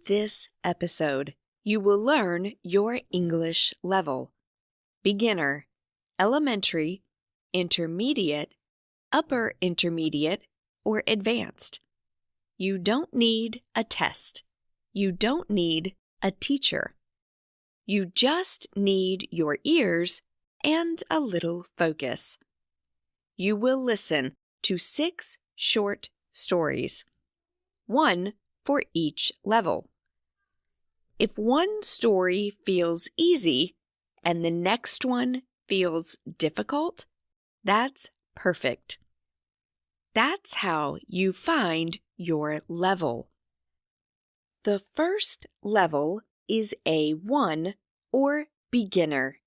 this episode, you will learn your English level: beginner, elementary, intermediate, upper intermediate, or advanced. You don't need a test. You don't need a teacher. You just need your ears and a little focus. You will listen to 6 short stories, 1 for each level. If one story feels easy and the next one feels difficult, that's perfect. That's how you find your level. The first level is A1 or beginner.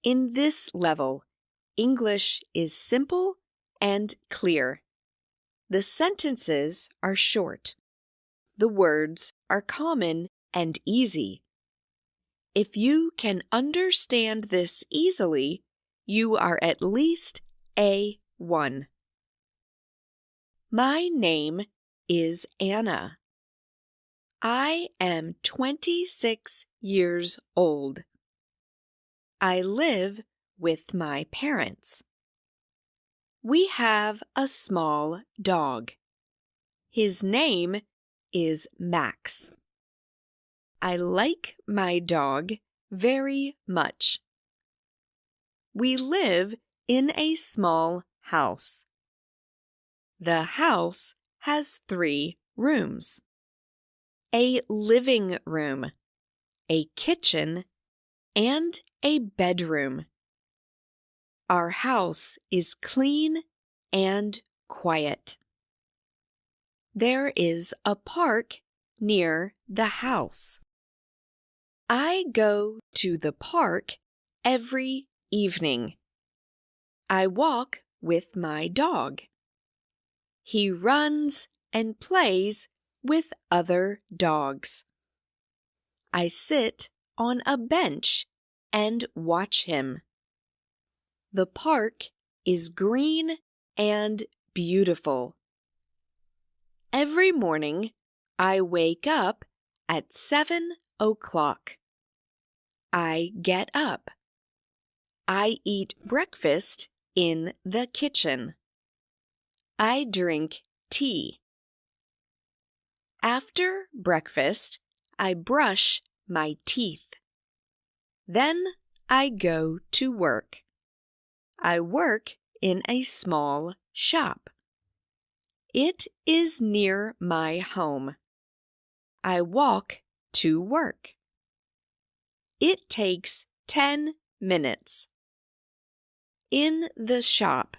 In this level, English is simple and clear. The sentences are short. The words are common and easy. If you can understand this easily, you are at least A1. My name is Anna. I am 26 years old. I live with my parents. We have a small dog. His name is Max. I like my dog very much. We live in a small house. The house has 3 rooms: a living room, a kitchen, and a bedroom. Our house is clean and quiet. There is a park near the house. I go to the park every evening. I walk with my dog. He runs and plays with other dogs. I sit on a bench and watch him. The park is green and beautiful. Every morning, I wake up at 7 o'clock. I get up. I eat breakfast in the kitchen. I drink tea. After breakfast, I brush my teeth. Then I go to work. I work in a small shop. It is near my home. I walk to work. It takes 10 minutes. In the shop,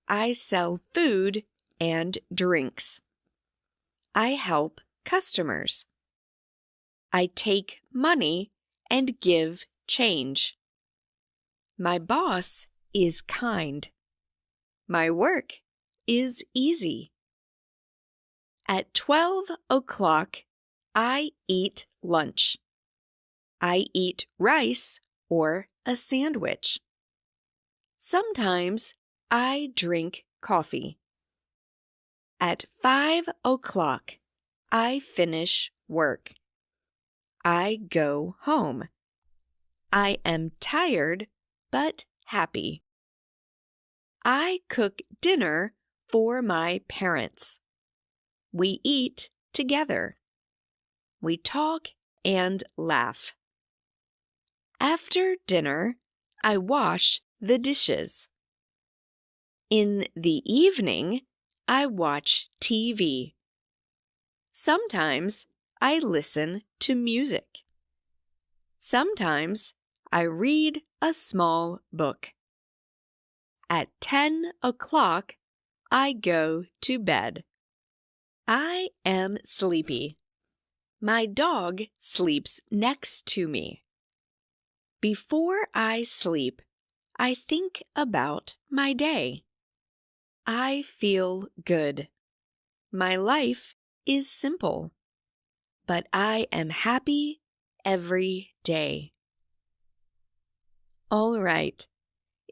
I sell food and drinks. I help customers. I take money and give change. My boss is kind. My work is easy. At 12 o'clock, I eat lunch. I eat rice or a sandwich. Sometimes I drink coffee. At 5 o'clock, I finish work. I go home. I am tired but happy. I cook dinner for my parents. We eat together. We talk and laugh. After dinner, I wash the dishes. In the evening, I watch TV. Sometimes I listen to music. Sometimes I read a small book. At 10 o'clock, I go to bed. I am sleepy. My dog sleeps next to me. Before I sleep, I think about my day. I feel good. My life is simple, but I am happy every day. All right.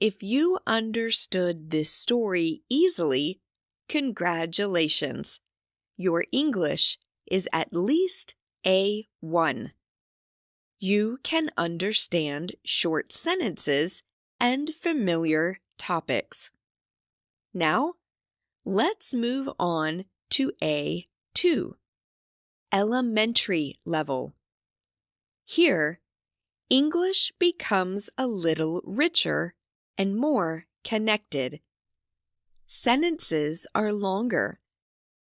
If you understood this story easily, congratulations. Your English is at least A1. You can understand short sentences and familiar topics. Now, let's move on to A2, elementary level. Here, English becomes a little richer and more connected. Sentences are longer,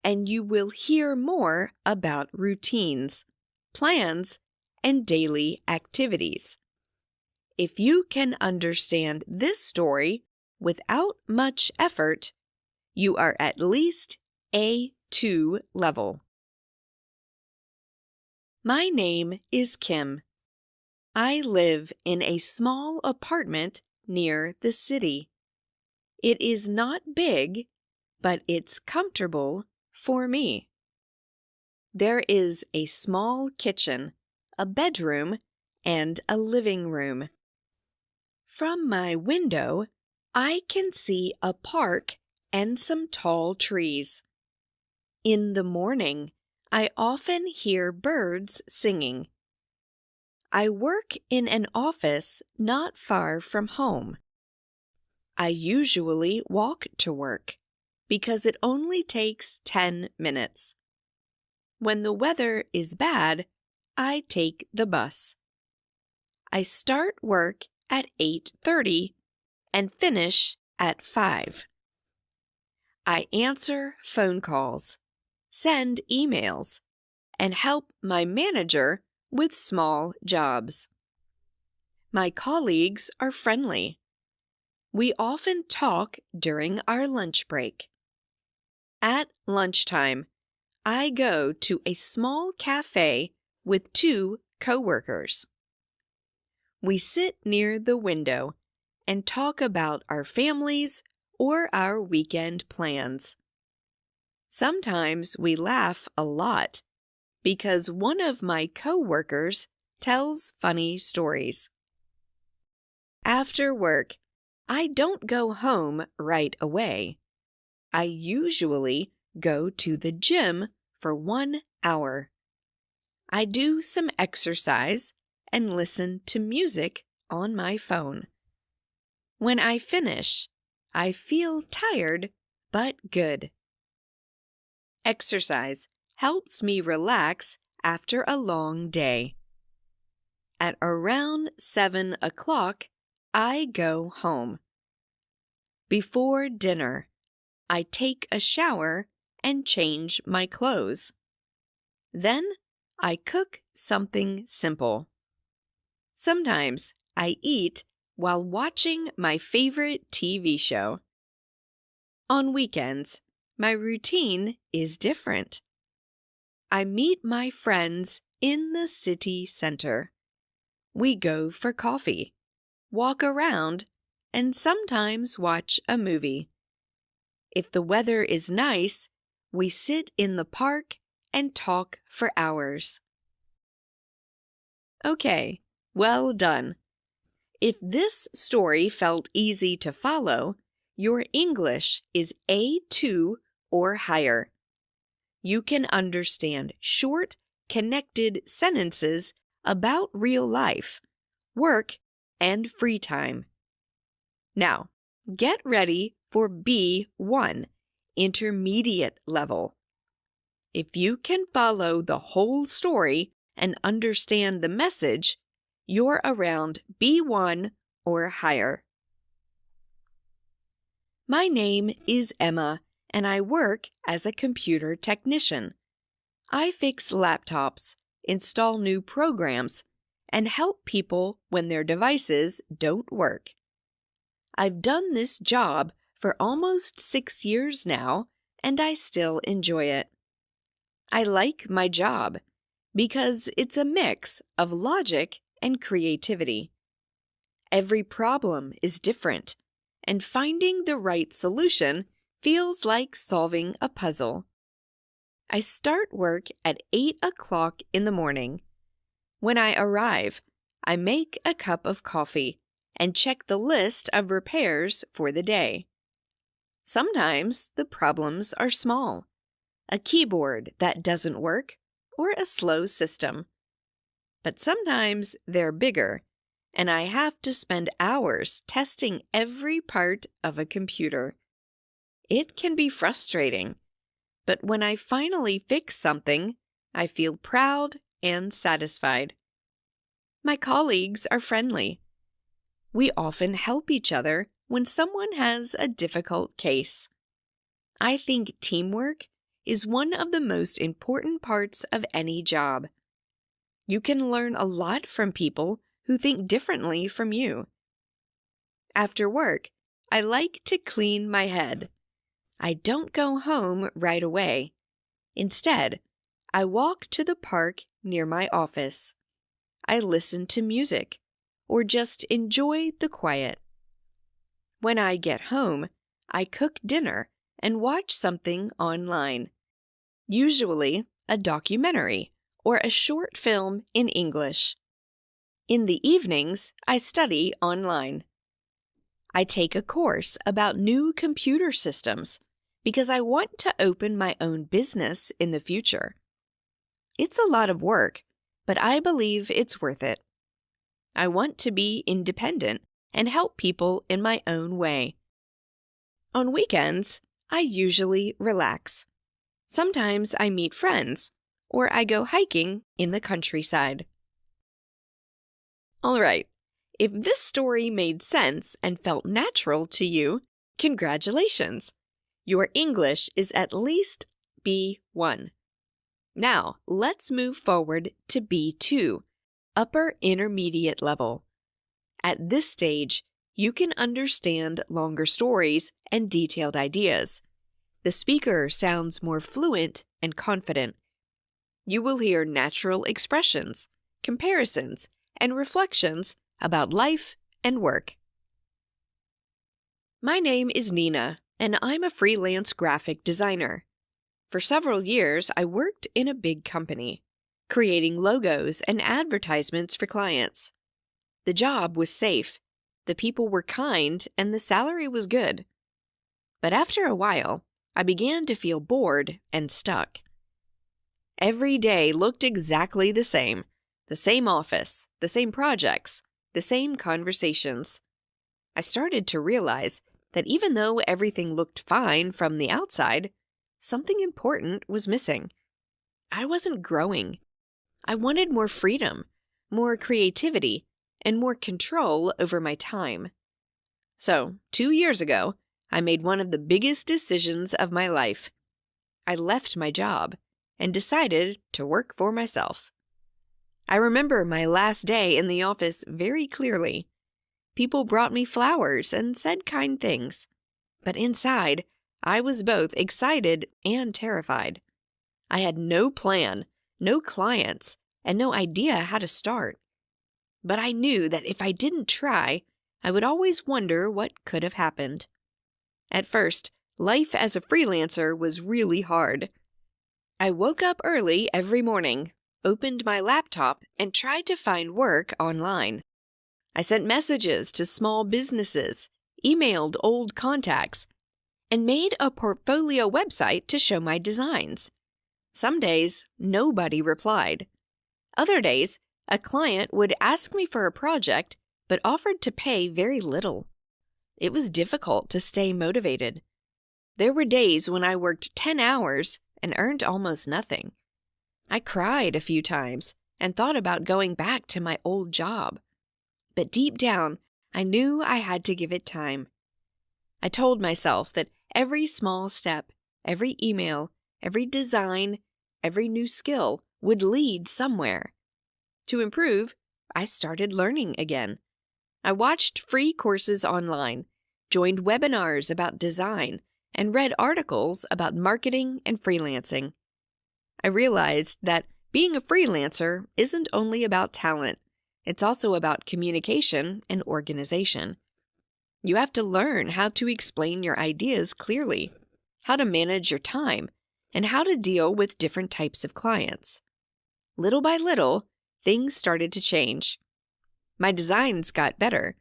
and you will hear more about routines, plans, and daily activities. If you can understand this story without much effort, you are at least A2 level. My name is Kim. I live in a small apartment near the city. It is not big, but it's comfortable for me. There is a small kitchen, a bedroom, and a living room. From my window, I can see a park and some tall trees. In the morning, I often hear birds singing. I work in an office not far from home. I usually walk to work because it only takes 10 minutes. When the weather is bad, I take the bus. I start work at 8:30 and finish at 5. I answer phone calls, send emails, and help my manager with small jobs. My colleagues are friendly. We often talk during our lunch break. At lunchtime, I go to a small cafe with 2 coworkers. We sit near the window and talk about our families or our weekend plans. Sometimes we laugh a lot because one of my coworkers tells funny stories. After work, I don't go home right away. I usually go to the gym for 1 hour. I do some exercise and listen to music on my phone. When I finish, I feel tired but good. Exercise helps me relax after a long day. At around 7 o'clock, I go home. Before dinner, I take a shower and change my clothes. Then I cook something simple. Sometimes I eat while watching my favorite TV show. On weekends, my routine is different. I meet my friends in the city center. We go for coffee, walk around, and sometimes watch a movie. If the weather is nice, we sit in the park and talk for hours. Okay, well done. If this story felt easy to follow, your English is A2 or higher. You can understand short, connected sentences about real life, work, and free time. Now, get ready for B1, intermediate level. If you can follow the whole story and understand the message, you're around B1 or higher. My name is Emma, and I work as a computer technician. I fix laptops, install new programs, and help people when their devices don't work. I've done this job for almost 6 years now, and I still enjoy it. I like my job because it's a mix of logic and creativity. Every problem is different, and finding the right solution feels like solving a puzzle. I start work at 8 o'clock in the morning. When I arrive, I make a cup of coffee and check the list of repairs for the day. Sometimes the problems are small. A keyboard that doesn't work, or a slow system. But sometimes they're bigger, and I have to spend hours testing every part of a computer. It can be frustrating, but when I finally fix something, I feel proud and satisfied. My colleagues are friendly. We often help each other when someone has a difficult case. I think teamwork is one of the most important parts of any job. You can learn a lot from people who think differently from you. After work, I like to clean my head. I don't go home right away. Instead, I walk to the park near my office. I listen to music or just enjoy the quiet. When I get home, I cook dinner and watch something online, usually a documentary or a short film in English. In the evenings, I study online. I take a course about new computer systems because I want to open my own business in the future. It's a lot of work, but I believe it's worth it. I want to be independent and help people in my own way. On weekends, I usually relax. Sometimes I meet friends, or I go hiking in the countryside. All right, if this story made sense and felt natural to you, congratulations! Your English is at least B1. Now, let's move forward to B2, upper intermediate level. At this stage, you can understand longer stories and detailed ideas. The speaker sounds more fluent and confident. You will hear natural expressions, comparisons, and reflections about life and work. My name is Nina, and I'm a freelance graphic designer. For several years, I worked in a big company, creating logos and advertisements for clients. The job was safe, the people were kind, and the salary was good. But after a while, I began to feel bored and stuck. Every day looked exactly the same office, the same projects, the same conversations. I started to realize that even though everything looked fine from the outside, something important was missing. I wasn't growing. I wanted more freedom, more creativity, and more control over my time. So, 2 years ago, I made one of the biggest decisions of my life. I left my job and decided to work for myself. I remember my last day in the office very clearly. People brought me flowers and said kind things. But inside, I was both excited and terrified. I had no plan, no clients, and no idea how to start. But I knew that if I didn't try, I would always wonder what could have happened. At first, life as a freelancer was really hard. I woke up early every morning, opened my laptop, and tried to find work online. I sent messages to small businesses, emailed old contacts, and made a portfolio website to show my designs. Some days, nobody replied. Other days, a client would ask me for a project but offered to pay very little. It was difficult to stay motivated. There were days when I worked 10 hours and earned almost nothing. I cried a few times and thought about going back to my old job. But deep down, I knew I had to give it time. I told myself that every small step, every email, every design, every new skill would lead somewhere. To improve, I started learning again. I watched free courses online, joined webinars about design, and read articles about marketing and freelancing. I realized that being a freelancer isn't only about talent, it's also about communication and organization. You have to learn how to explain your ideas clearly, how to manage your time, and how to deal with different types of clients. Little by little, things started to change. My designs got better,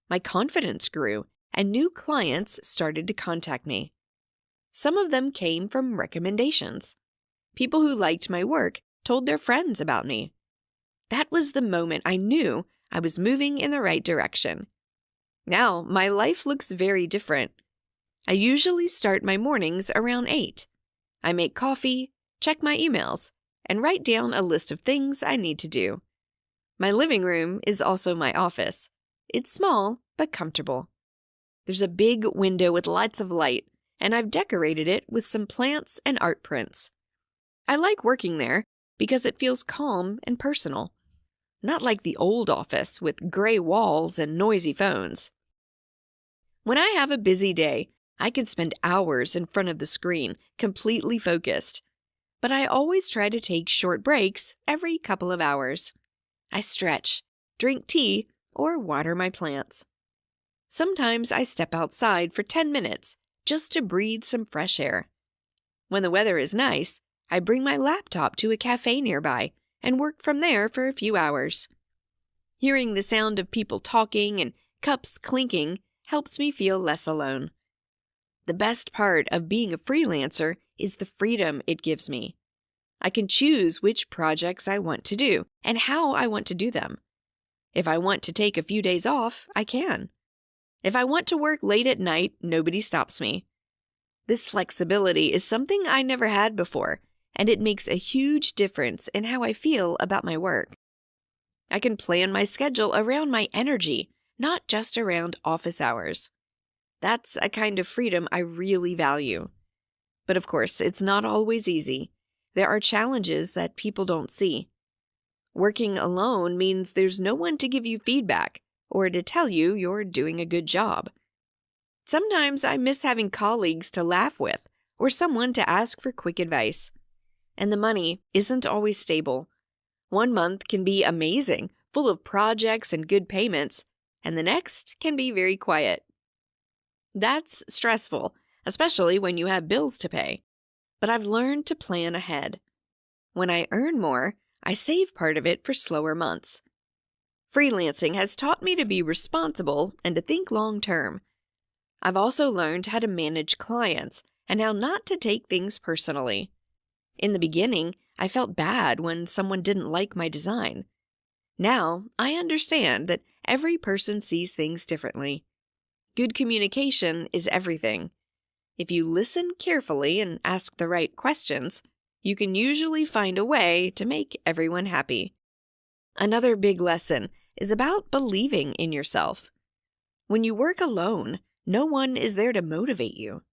my confidence grew, and new clients started to contact me. Some of them came from recommendations. People who liked my work told their friends about me. That was the moment I knew I was moving in the right direction. Now, my life looks very different. I usually start my mornings around 8. I make coffee, check my emails, and write down a list of things I need to do. My living room is also my office. It's small, but comfortable. There's a big window with lots of light, and I've decorated it with some plants and art prints. I like working there because it feels calm and personal. Not like the old office with gray walls and noisy phones. When I have a busy day, I can spend hours in front of the screen, completely focused. But I always try to take short breaks every couple of hours. I stretch, drink tea, or water my plants. Sometimes I step outside for 10 minutes just to breathe some fresh air. When the weather is nice, I bring my laptop to a cafe nearby and work from there for a few hours. Hearing the sound of people talking and cups clinking helps me feel less alone. The best part of being a freelancer is the freedom it gives me. I can choose which projects I want to do and how I want to do them. If I want to take a few days off, I can. If I want to work late at night, nobody stops me. This flexibility is something I never had before, and it makes a huge difference in how I feel about my work. I can plan my schedule around my energy, not just around office hours. That's a kind of freedom I really value. But of course, it's not always easy. There are challenges that people don't see. Working alone means there's no one to give you feedback or to tell you you're doing a good job. Sometimes I miss having colleagues to laugh with or someone to ask for quick advice. And the money isn't always stable. One month can be amazing, full of projects and good payments, and the next can be very quiet. That's stressful, especially when you have bills to pay. But I've learned to plan ahead. When I earn more, I save part of it for slower months. Freelancing has taught me to be responsible and to think long term. I've also learned how to manage clients and how not to take things personally. In the beginning, I felt bad when someone didn't like my design. Now, I understand that every person sees things differently. Good communication is everything. If you listen carefully and ask the right questions, you can usually find a way to make everyone happy. Another big lesson is about believing in yourself. When you work alone, no one is there to motivate you.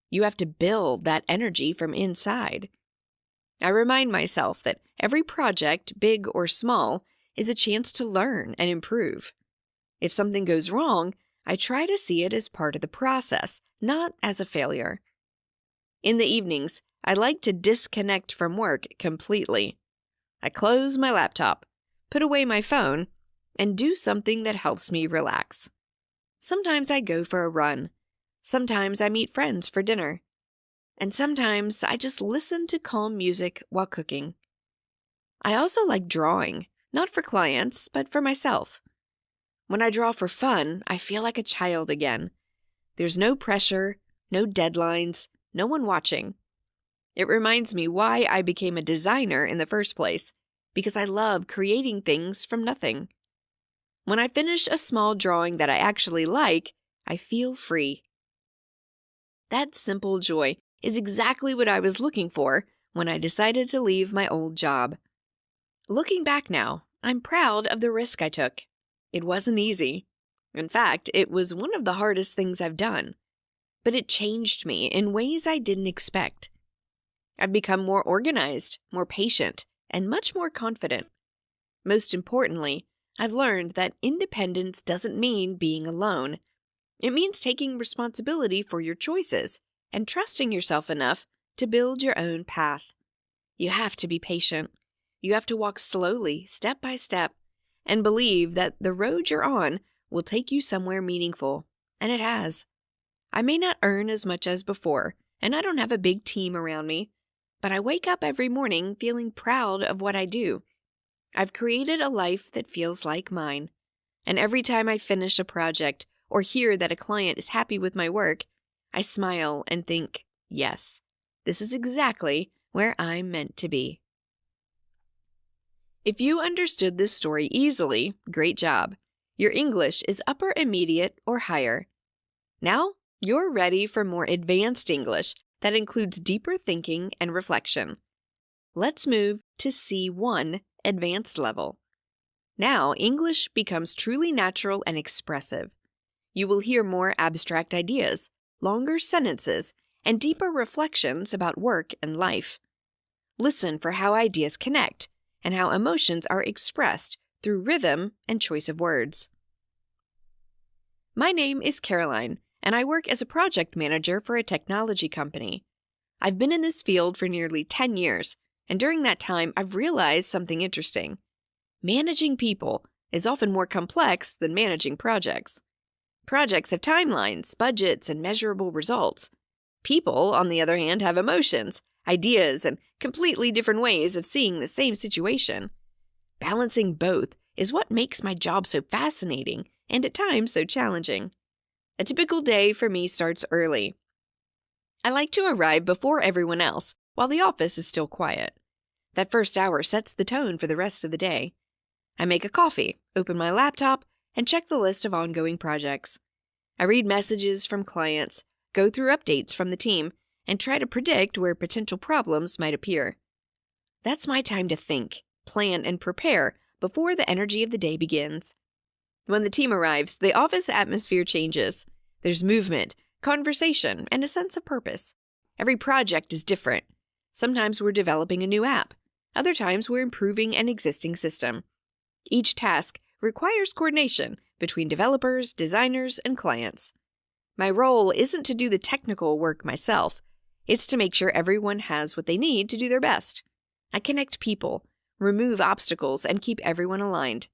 You have to build that energy from inside. I remind myself that every project, big or small, is a chance to learn and improve. If something goes wrong, I try to see it as part of the process, not as a failure. In the evenings, I like to disconnect from work completely. I close my laptop, put away my phone, and do something that helps me relax. Sometimes I go for a run. Sometimes I meet friends for dinner. And sometimes I just listen to calm music while cooking. I also like drawing, not for clients, but for myself. When I draw for fun, I feel like a child again. There's no pressure, no deadlines, no one watching. It reminds me why I became a designer in the first place, because I love creating things from nothing. When I finish a small drawing that I actually like, I feel free. That simple joy is exactly what I was looking for when I decided to leave my old job. Looking back now, I'm proud of the risk I took. It wasn't easy. In fact, it was one of the hardest things I've done. But it changed me in ways I didn't expect. I've become more organized, more patient, and much more confident. Most importantly, I've learned that independence doesn't mean being alone. It means taking responsibility for your choices and trusting yourself enough to build your own path. You have to be patient. You have to walk slowly, step by step, and believe that the road you're on will take you somewhere meaningful. And it has. I may not earn as much as before, and I don't have a big team around me, but I wake up every morning feeling proud of what I do. I've created a life that feels like mine. And every time I finish a project or hear that a client is happy with my work, I smile and think, yes, this is exactly where I'm meant to be. If you understood this story easily, great job. Your English is upper intermediate or higher. Now, you're ready for more advanced English that includes deeper thinking and reflection. Let's move to C1, advanced level. Now, English becomes truly natural and expressive. You will hear more abstract ideas, longer sentences, and deeper reflections about work and life. Listen for how ideas connect and how emotions are expressed through rhythm and choice of words. My name is Caroline, and I work as a project manager for a technology company. I've been in this field for nearly 10 years, and during that time, I've realized something interesting. Managing people is often more complex than managing projects. Projects have timelines, budgets, and measurable results. People, on the other hand, have emotions, ideas, and completely different ways of seeing the same situation. Balancing both is what makes my job so fascinating and at times so challenging. A typical day for me starts early. I like to arrive before everyone else while the office is still quiet. That first hour sets the tone for the rest of the day. I make a coffee, open my laptop, and check the list of ongoing projects. I read messages from clients, go through updates from the team, and try to predict where potential problems might appear. That's my time to think, plan, and prepare before the energy of the day begins. When the team arrives, the office atmosphere changes. There's movement, conversation, and a sense of purpose. Every project is different. Sometimes we're developing a new app. Other times we're improving an existing system. Each task requires coordination between developers, designers, and clients. My role isn't to do the technical work myself. It's to make sure everyone has what they need to do their best. I connect people, remove obstacles, and keep everyone aligned.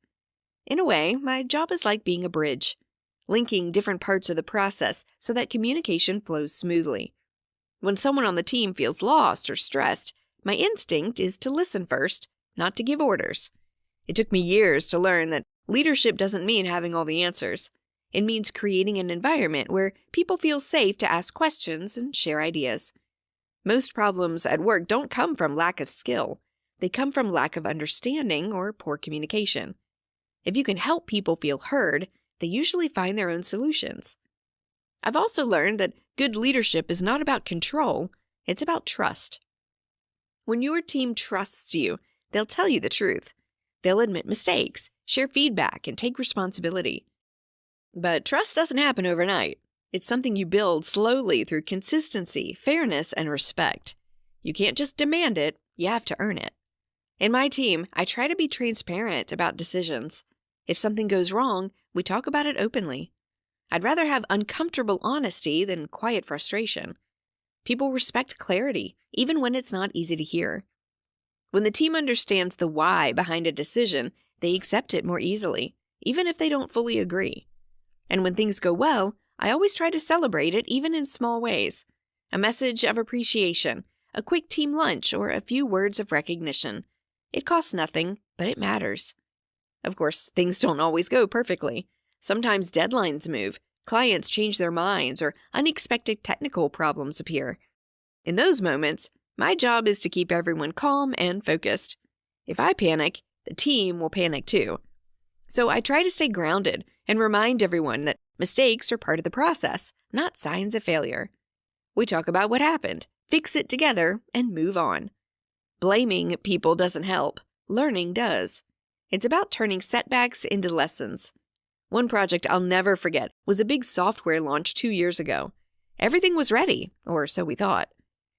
In a way, my job is like being a bridge, linking different parts of the process so that communication flows smoothly. When someone on the team feels lost or stressed, my instinct is to listen first, not to give orders. It took me years to learn that leadership doesn't mean having all the answers. It means creating an environment where people feel safe to ask questions and share ideas. Most problems at work don't come from lack of skill. They come from lack of understanding or poor communication. If you can help people feel heard, they usually find their own solutions. I've also learned that good leadership is not about control, it's about trust. When your team trusts you, they'll tell you the truth. They'll admit mistakes, share feedback, and take responsibility. But trust doesn't happen overnight. It's something you build slowly through consistency, fairness, and respect. You can't just demand it, you have to earn it. In my team, I try to be transparent about decisions. If something goes wrong, we talk about it openly. I'd rather have uncomfortable honesty than quiet frustration. People respect clarity, even when it's not easy to hear. When the team understands the why behind a decision, they accept it more easily, even if they don't fully agree. And when things go well, I always try to celebrate it even in small ways. A message of appreciation, a quick team lunch, or a few words of recognition. It costs nothing, but it matters. Of course, things don't always go perfectly. Sometimes deadlines move, clients change their minds, or unexpected technical problems appear. In those moments, my job is to keep everyone calm and focused. If I panic, the team will panic too. So I try to stay grounded and remind everyone that mistakes are part of the process, not signs of failure. We talk about what happened, fix it together, and move on. Blaming people doesn't help. Learning does. It's about turning setbacks into lessons. One project I'll never forget was a big software launch 2 years ago. Everything was ready, or so we thought.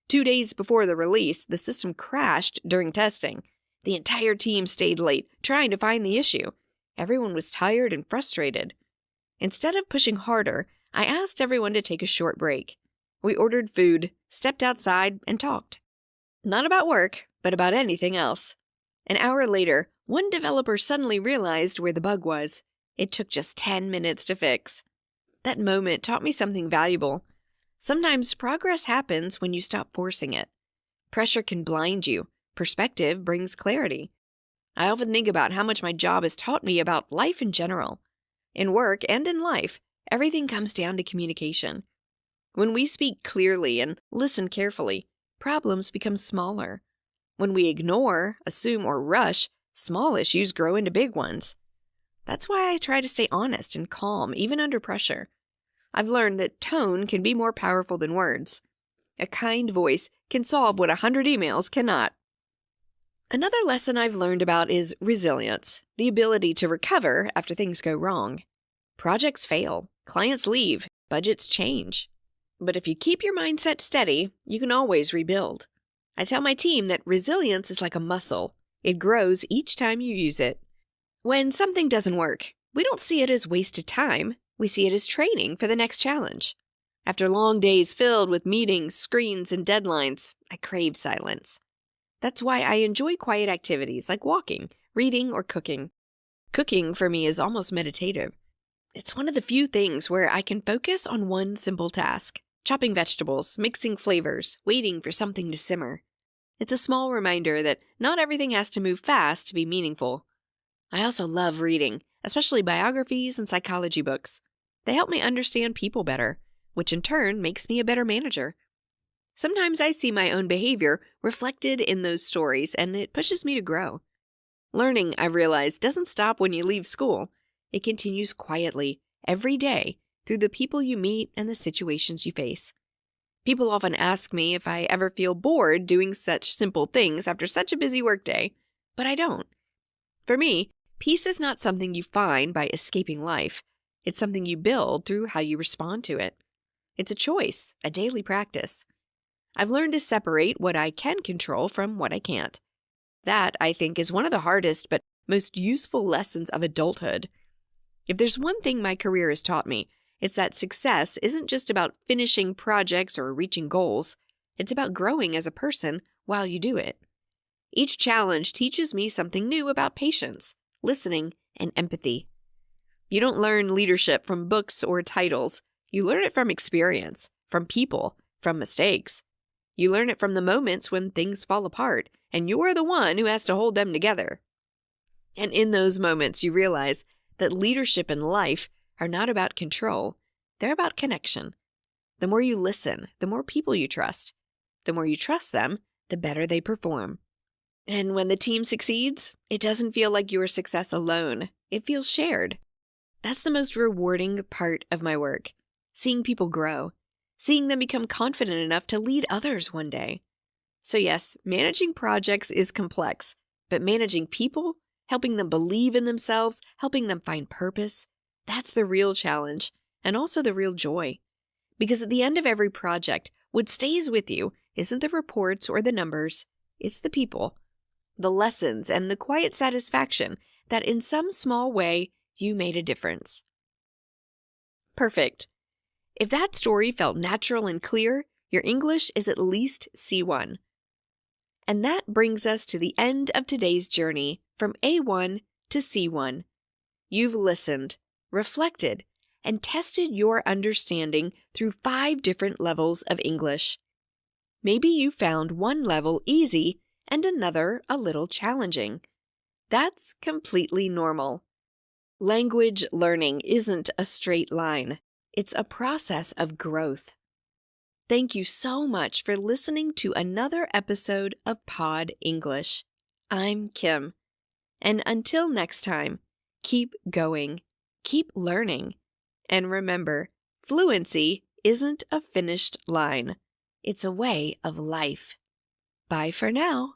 2 days before the release, the system crashed during testing. The entire team stayed late, trying to find the issue. Everyone was tired and frustrated. Instead of pushing harder, I asked everyone to take a short break. We ordered food, stepped outside, and talked. Not about work, but about anything else. An hour later, one developer suddenly realized where the bug was. It took just 10 minutes to fix. That moment taught me something valuable. Sometimes progress happens when you stop forcing it. Pressure can blind you. Perspective brings clarity. I often think about how much my job has taught me about life in general. In work and in life, everything comes down to communication. When we speak clearly and listen carefully, problems become smaller. When we ignore, assume, or rush, Small issues grow into big ones. That's why I try to stay honest and calm, even under pressure. I've learned that tone can be more powerful than words. A kind voice can solve what 100 emails cannot. Another lesson I've learned about is resilience, the ability to recover after things go wrong. Projects fail, clients leave, budgets change. But if you keep your mindset steady, you can always rebuild. I tell my team that resilience is like a muscle. It grows each time you use it. When something doesn't work, we don't see it as wasted time. We see it as training for the next challenge. After long days filled with meetings, screens, and deadlines, I crave silence. That's why I enjoy quiet activities like walking, reading, or cooking. Cooking for me is almost meditative. It's one of the few things where I can focus on one simple task: chopping vegetables, mixing flavors, waiting for something to simmer. It's a small reminder that not everything has to move fast to be meaningful. I also love reading, especially biographies and psychology books. They help me understand people better, which in turn makes me a better manager. Sometimes I see my own behavior reflected in those stories, and it pushes me to grow. Learning, I've realized, doesn't stop when you leave school. It continues quietly, every day, through the people you meet and the situations you face. People often ask me if I ever feel bored doing such simple things after such a busy workday, but I don't. For me, peace is not something you find by escaping life. It's something you build through how you respond to it. It's a choice, a daily practice. I've learned to separate what I can control from what I can't. That, I think, is one of the hardest but most useful lessons of adulthood. If there's one thing my career has taught me, it's that success isn't just about finishing projects or reaching goals. It's about growing as a person while you do it. Each challenge teaches me something new about patience, listening, and empathy. You don't learn leadership from books or titles. You learn it from experience, from people, from mistakes. You learn it from the moments when things fall apart, and you're the one who has to hold them together. And in those moments, you realize that leadership and life are not about control. They're about connection. The more you listen, the more people you trust. The more you trust them, the better they perform. And when the team succeeds, it doesn't feel like your success alone. It feels shared. That's the most rewarding part of my work. Seeing people grow. Seeing them become confident enough to lead others one day. So yes, managing projects is complex, but managing people, helping them believe in themselves, helping them find purpose, that's the real challenge, and also the real joy. Because at the end of every project, what stays with you isn't the reports or the numbers, it's the people, the lessons, and the quiet satisfaction that in some small way you made a difference. Perfect. If that story felt natural and clear, your English is at least C1. And that brings us to the end of today's journey from A1 to C1. You've listened, reflected, and tested your understanding through 5 different levels of English. Maybe you found one level easy and another a little challenging. That's completely normal. Language learning isn't a straight line. It's a process of growth. Thank you so much for listening to another episode of Pod English. I'm Kim. And until next time, keep going, keep learning, and remember, fluency isn't a finished line. It's a way of life. Bye for now.